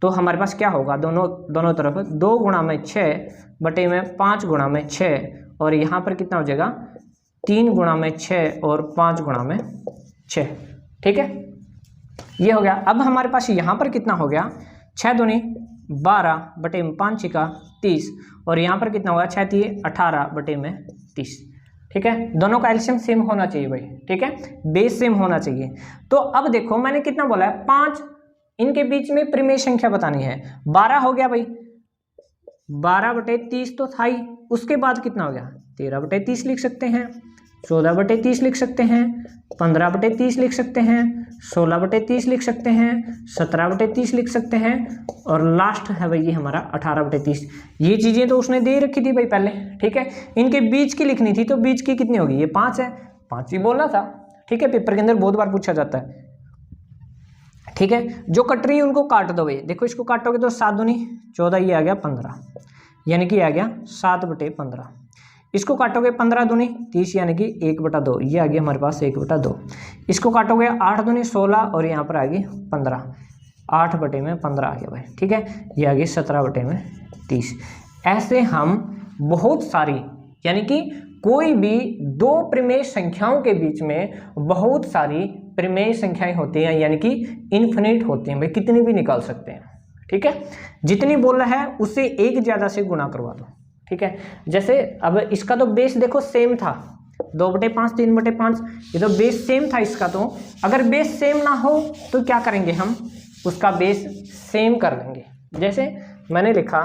तो हमारे पास क्या होगा, दोनों तरफ 2 गुणा में 6 बटे में 5 गुणा में 6, और यहाँ पर कितना हो जाएगा 3 गुणा में 6 और 5 गुणा में 6, ठीक है, ये हो गया। अब हमारे पास यहाँ पर कितना हो गया, 6 दूनी 12 बटे में 5 छिका 30, और यहाँ पर कितना होगा 6 3 18 बटे में 30, ठीक है। दोनों का एलसीएम सेम होना चाहिए भाई, ठीक है, बेस सेम होना चाहिए। तो अब देखो मैंने कितना बोला है, 5, इनके बीच में परिमेय संख्या बतानी है, 12 हो गया भाई, 12/30 तो था ही, उसके बाद कितना हो गया 13/30 लिख सकते हैं, 14/30 लिख सकते हैं, 15/30 लिख सकते हैं, 16/30 लिख सकते हैं, 17/30 लिख सकते हैं, और लास्ट है भाई ये हमारा 18/30। ये चीज़ें तो उसने दे रखी थी भाई पहले, ठीक है। इनके बीच की लिखनी थी, तो बीच की कितनी होगी, ये 5 है, 5 ही बोलना था, ठीक है। पेपर के अंदर बहुत बार पूछा जाता है, ठीक है। जो कट रही है उनको काट दो भाई, देखो इसको काटोगे तो 7 दूनी 14, ये आ गया 15, यानी कि आ गया 7/15। इसको काटोगे 15 दूनी 30, यानी कि 1/2, ये आ गया हमारे पास 1/2। इसको काटोगे 8 दूनी 16, और यहाँ पर आ गई 15, 8/15 आ गया भाई, ठीक है। ये आ गई 17/30। ऐसे हम बहुत सारी, यानी कि कोई भी दो प्रमेय संख्याओं के बीच में बहुत सारी प्रमेय संख्याएं होती हैं, यानी कि इन्फिनिट होती हैं भाई, कितनी भी निकाल सकते हैं, ठीक है। जितनी बोल रहा है उससे एक ज़्यादा से गुना करवा दो, ठीक है। जैसे अब इसका तो बेस देखो सेम था, 2/5 3/5, ये तो बेस सेम था इसका। तो अगर बेस सेम ना हो तो क्या करेंगे हम, उसका बेस सेम कर लेंगे। जैसे मैंने लिखा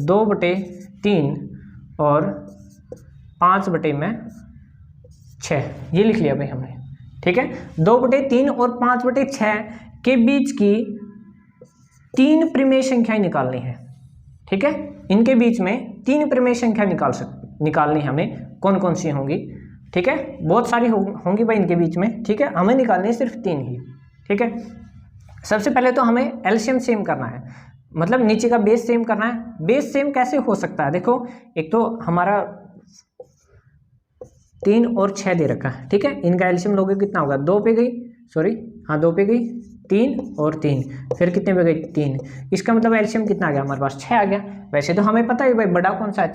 2/3 और 5/6, ये लिख लिया भाई हमने, ठीक है। 2/3 और 5/6 के बीच की 3 प्रमेय संख्याएं निकालनी है, ठीक है। इनके बीच में 3 प्रमेय संख्या निकालनी हमें, कौन कौन सी होंगी, ठीक है। बहुत सारी होंगी भाई इनके बीच में, ठीक है। हमें निकालनी है सिर्फ 3 ही, ठीक है। सबसे पहले तो हमें एलसीएम सेम करना है, मतलब नीचे का बेस सेम करना है। बेस सेम कैसे हो सकता है, देखो एक तो हमारा 3 और 6 दे रखा है, ठीक है। इनका एलसीएम लोगे कितना होगा, 2 पे गई, सॉरी हाँ 2 पे गई, 3 और 3, फिर कितने पे गई 3। इसका मतलब एलसीएम कितना आ गया हमारे पास, 6 आ गया। वैसे तो हमें पता है भाई बड़ा कौन सा है,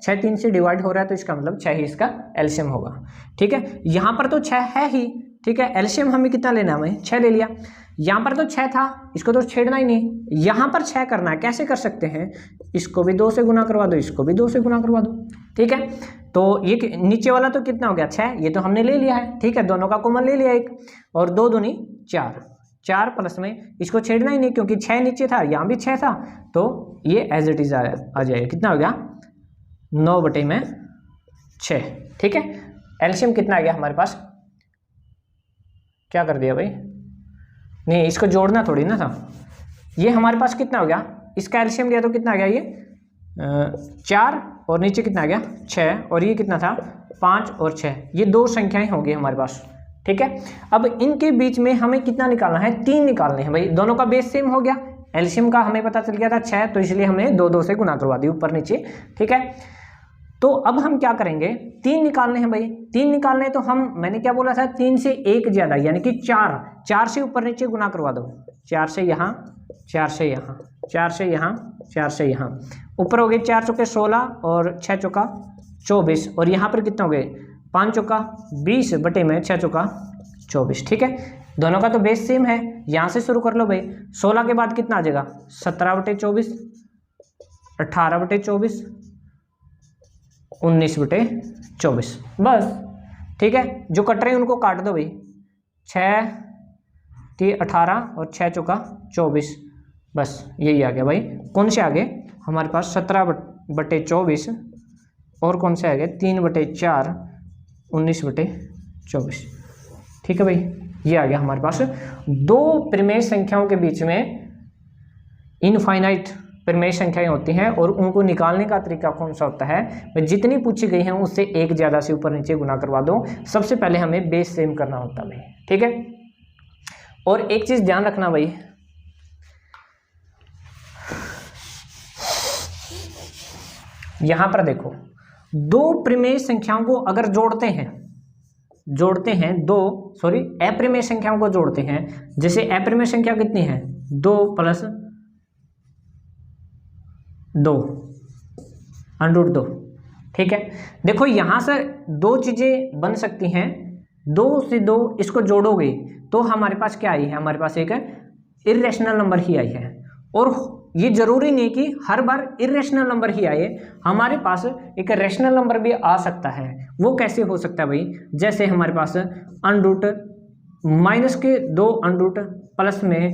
6 3 से डिवाइड हो रहा है, तो इसका मतलब 6 ही इसका एलसीएम होगा, ठीक है। यहाँ पर तो 6 है ही, ठीक है। एलसीएम हमें कितना लेना है, हमें 6 ले लिया। यहाँ पर तो 6 था, इसको तो छेड़ना ही नहीं, यहाँ पर 6 करना है। कैसे कर सकते हैं, इसको भी 2 से गुना करवा दो, इसको भी 2 से गुना करवा दो, ठीक है। तो ये नीचे वाला तो कितना हो गया 6, ये तो हमने ले लिया है, ठीक है। दोनों का कॉमन ले लिया एक, और 2 दूनी 4, 4 प्लस में इसको छेड़ना ही नहीं क्योंकि 6 नीचे था, यहाँ भी 6 था, तो ये एज इट इज आ जाएगा। कितना हो गया 9/6, ठीक है। एलसीएम कितना आ गया हमारे पास, क्या कर दिया भाई, नहीं इसको जोड़ना थोड़ी ना था। ये हमारे पास कितना हो गया, इसका एलसीएम गया तो कितना आ गया, ये 4 और नीचे कितना आ गया 6, और ये कितना था 5 और 6, ये 2 संख्याएं होंगी हमारे पास, ठीक है। अब इनके बीच में हमें कितना निकालना है, 3 निकालने हैं भाई। दोनों का बेस सेम हो गया, एलसीएम का हमें पता चल गया था 6, तो इसलिए हमने 2 से गुना करवा दी ऊपर नीचे, ठीक है। तो अब हम क्या करेंगे, 3 निकालने हैं भाई। 3 निकालने तो हम, मैंने क्या बोला था, 3 से एक ज़्यादा, यानी कि 4 से ऊपर नीचे गुना करवा दो। 4 से यहाँ, 4 से यहाँ, 4 से यहाँ, 4 से यहाँ, ऊपर हो गए 4 चौके 16 और 6 चौका 24, और यहाँ पर कितना हो गए 5 चौका 20 बटे में 6 चौका 24, ठीक है। दोनों का तो बेस सेम है, यहाँ से शुरू कर लो भाई। 16 के बाद कितना आ जाएगा 17/24, 18/24, 19/24, बस, ठीक है। जो कट रहे हैं उनको काट दो भाई, 6 3 18 और 6 चौका 24, बस यही आ गया भाई। कौन से आ गए हमारे पास 17/24, और कौन से आ गए 3/4, 19/24, ठीक है भाई। ये आ गया हमारे पास 2 प्रमेय संख्याओं के बीच में इनफाइनाइट प्रमेय संख्याएं होती हैं, और उनको निकालने का तरीका कौन सा होता है, जितनी पूछी गई हैं उससे एक ज़्यादा से ऊपर नीचे गुना करवा दो। सबसे पहले हमें बेस सेम करना होता है भाई, ठीक है। और एक चीज़ ध्यान रखना भाई, यहाँ पर देखो 2 प्रमेय संख्याओं को अगर जोड़ते हैं अप्रमेय संख्याओं को जोड़ते हैं। जैसे अप्रमेय संख्या कितनी है 2 + 2 √2, ठीक है। देखो यहाँ से 2 चीज़ें बन सकती हैं, 2 से 2 इसको जोड़ोगे तो हमारे पास क्या आई है, हमारे पास एक इर्रेशनल नंबर ही आई है। और ये जरूरी नहीं कि हर बार इर्रेशनल नंबर ही आए, हमारे पास एक रैशनल नंबर भी आ सकता है। वो कैसे हो सकता है भाई, जैसे हमारे पास √, -2 √, प्लस में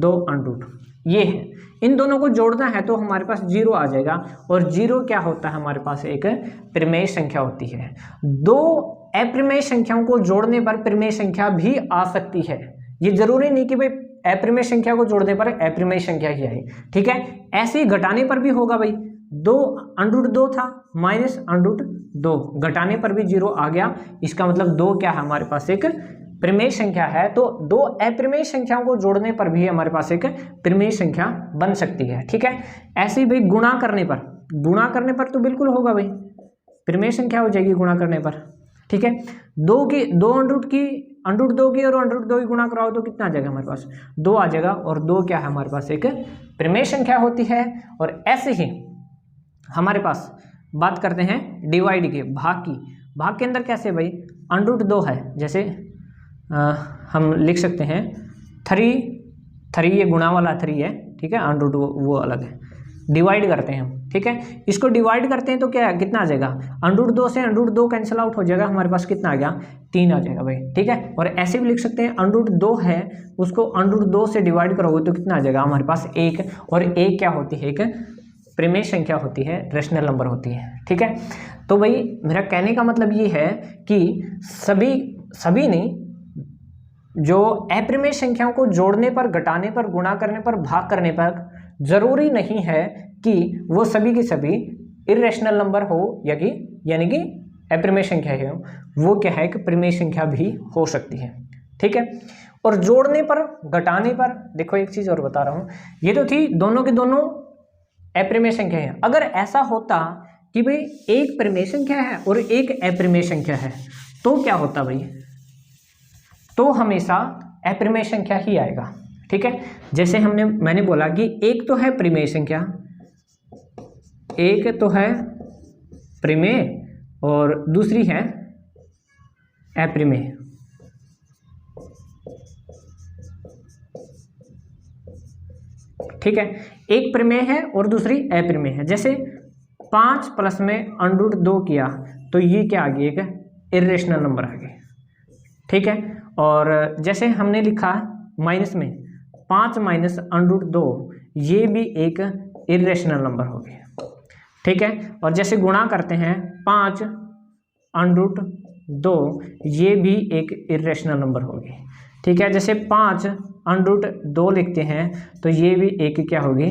2 √, ये है, इन दोनों को जोड़ना है तो हमारे पास 0 आ जाएगा। और 0 क्या होता है, हमारे पास एक परिमेय संख्या होती है। दो अप्रमेय संख्याओं को जोड़ने पर परिमेय संख्या भी आ सकती है। ये जरूरी नहीं कि भाई अप्रमेय संख्या को जोड़ने पर अप्रमेय संख्या ही आए, ठीक है। ऐसे ही घटाने पर भी होगा भाई, 2√2 था माइनस √2, घटाने पर भी 0 आ गया। इसका मतलब 2 क्या है, हमारे पास एक परिमेय संख्या है। तो दो अप्रमेय संख्याओं को जोड़ने पर भी हमारे पास एक परिमेय संख्या बन सकती है, ठीक है। ऐसे ही भाई गुणा करने पर तो बिल्कुल होगा भाई, परिमेय संख्या हो जाएगी गुणा करने पर, ठीक है। 2 √2 की और √2 की गुणा कराओ तो कितना आ जाएगा, हमारे पास 2 आ जाएगा। और 2 क्या है, हमारे पास एक परिमेय संख्या होती है। और ऐसे ही हमारे पास बात करते हैं डिवाइड के, भाग की। भाग के अंदर कैसे भाई, √2 है, जैसे हम लिख सकते हैं 3, ये गुणा वाला 3 है, ठीक है, √2 वो अलग है। डिवाइड करते हैं हम, ठीक है, इसको डिवाइड करते हैं तो क्या कितना आ जाएगा, √2 से √2 कैंसिल आउट हो जाएगा, हमारे पास कितना आ गया, 3 आ जाएगा भाई, ठीक है। और ऐसे भी लिख सकते हैं √2 है, उसको √2 से डिवाइड करोगे तो कितना आ जाएगा, हमारे पास 1। और 1 क्या होती है, एक परिमेय संख्या होती है, रेशनल नंबर होती है, ठीक है। तो भाई मेरा कहने का मतलब ये है कि सभी नहीं, जो अप्रमेय संख्याओं को जोड़ने पर, घटाने पर, गुणा करने पर, भाग करने पर, जरूरी नहीं है कि वो सभी के सभी इरेशनल नंबर हो यानी कि अप्रमेय संख्या है, वो क्या है कि परिमेय संख्या भी हो सकती है, ठीक है। और जोड़ने पर, घटाने पर, देखो एक चीज और बता रहा हूं, ये तो थी दोनों के दोनों अप्रमेय संख्या है। अगर ऐसा होता कि भाई एक परिमेय संख्या है और एक अप्रमेय संख्या है तो क्या होता भाई, तो हमेशा अप्रमेय संख्या ही आएगा, ठीक है। जैसे मैंने बोला कि एक तो है परिमेय संख्या, एक तो है परिमेय और दूसरी है अप्रमेय, ठीक है। एक परिमेय है और दूसरी अप्रमेय है। जैसे 5 प्लस में √2 किया तो ये क्या आ गया, एक इरेशनल नंबर आ गया, ठीक है। और जैसे हमने लिखा माइनस में 5 माइनस √2, ये भी एक इरेशनल नंबर हो गया, ठीक है। और जैसे गुणा करते हैं 5 √2, ये भी एक इरेशनल नंबर हो गया, ठीक है। जैसे 5 √2 लिखते हैं तो ये भी एक क्या होगी,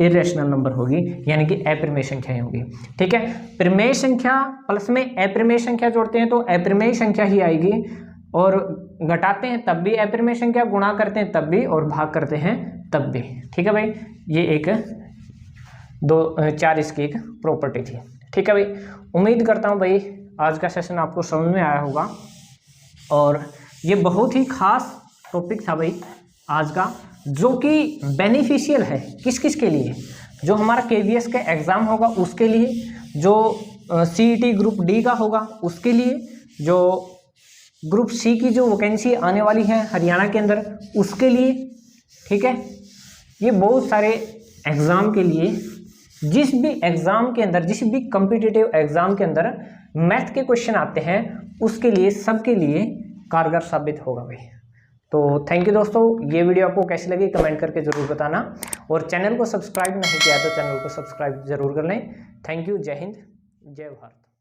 इरेशनल नंबर होगी, यानी कि अप्रमेय संख्या होगी, ठीक है। परिमेय संख्या प्लस में अप्रमेय संख्या जोड़ते हैं तो अप्रमेय संख्या ही आएगी, और घटाते हैं तब भी अप्रमेय संख्या, गुणा करते हैं तब भी, और भाग करते हैं तब भी, ठीक है भाई। ये एक 4 इसकी एक प्रॉपर्टी थी, ठीक है भाई। उम्मीद करता हूँ भाई आज का सेशन आपको समझ में आया होगा, और ये बहुत ही खास टॉपिक था भाई आज का, जो कि बेनिफिशियल है किस किस के लिए, जो हमारा KVS का एग्ज़ाम होगा उसके लिए, जो CET ग्रुप D का होगा उसके लिए, जो ग्रुप C की जो वैकेंसी आने वाली है हरियाणा के अंदर उसके लिए, ठीक है। ये बहुत सारे एग्ज़ाम के लिए, जिस भी एग्ज़ाम के अंदर, जिस भी कॉम्पिटिटिव एग्ज़ाम के अंदर मैथ के क्वेश्चन आते हैं उसके लिए, सबके लिए कारगर साबित होगा भाई। तो थैंक यू दोस्तों, ये वीडियो आपको कैसी लगी कमेंट करके ज़रूर बताना, और चैनल को सब्सक्राइब नहीं किया तो चैनल को सब्सक्राइब जरूर कर लें। थैंक यू, जय हिंद, जय भारत।